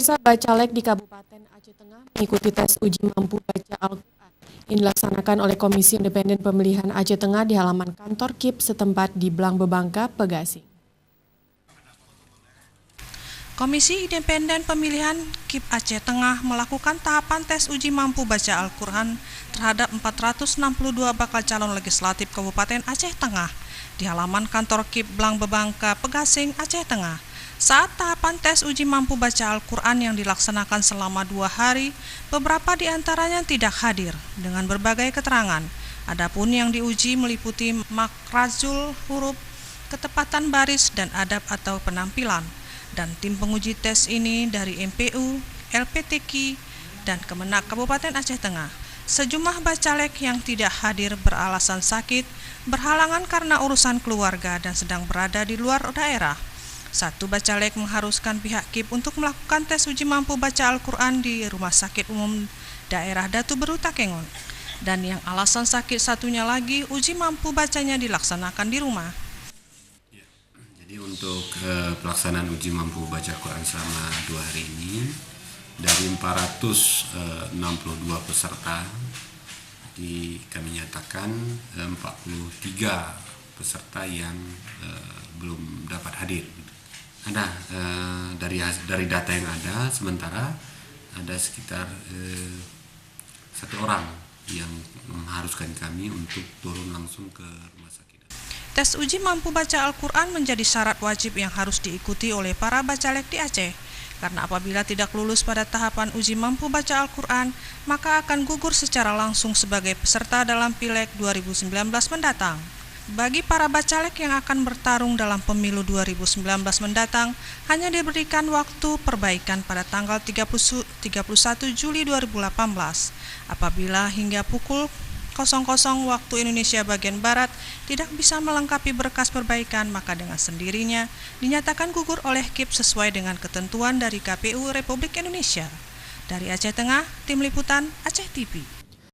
Pemirsa, Bacalek di Kabupaten Aceh Tengah mengikuti tes uji mampu baca Al-Quran yang dilaksanakan oleh Komisi Independen Pemilihan Aceh Tengah di halaman kantor KIP setempat di Blang Bebangka, Pegasing. Komisi Independen Pemilihan KIP Aceh Tengah melakukan tahapan tes uji mampu baca Al-Quran terhadap 462 bakal calon legislatif Kabupaten Aceh Tengah di halaman kantor KIP Blang Bebangka, Pegasing, Aceh Tengah. Saat tahapan tes uji mampu baca Al-Quran yang dilaksanakan selama 2 hari, beberapa di antaranya tidak hadir dengan berbagai keterangan. Adapun yang diuji meliputi makrazul huruf, ketepatan baris, dan adab atau penampilan. Dan tim penguji tes ini dari MPU, LPTQ, dan Kemenak Kabupaten Aceh Tengah. Sejumlah bacalek yang tidak hadir beralasan sakit, berhalangan karena urusan keluarga, dan sedang berada di luar daerah. Satu bacalek mengharuskan pihak KIP untuk melakukan tes uji mampu baca Al-Quran di Rumah Sakit Umum Daerah Datu Beru Takengon. Dan yang alasan sakit satunya lagi, uji mampu bacanya dilaksanakan di rumah. Jadi untuk pelaksanaan uji mampu baca Al-Quran selama 2 hari ini, dari 462 peserta, kami nyatakan 43 peserta yang belum dapat hadir. Ada dari data yang ada, sementara ada sekitar 1 orang yang mengharuskan kami untuk turun langsung ke rumah sakit. Tes uji mampu baca Al-Quran menjadi syarat wajib yang harus diikuti oleh para bacalek di Aceh. Karena apabila tidak lulus pada tahapan uji mampu baca Al-Quran, maka akan gugur secara langsung sebagai peserta dalam Pileg 2019 mendatang. Bagi para bacalek yang akan bertarung dalam pemilu 2019 mendatang, hanya diberikan waktu perbaikan pada tanggal 31 Juli 2018. Apabila hingga pukul 00 waktu Indonesia bagian Barat tidak bisa melengkapi berkas perbaikan, maka dengan sendirinya dinyatakan gugur oleh KIP sesuai dengan ketentuan dari KPU Republik Indonesia. Dari Aceh Tengah, Tim Liputan Aceh TV.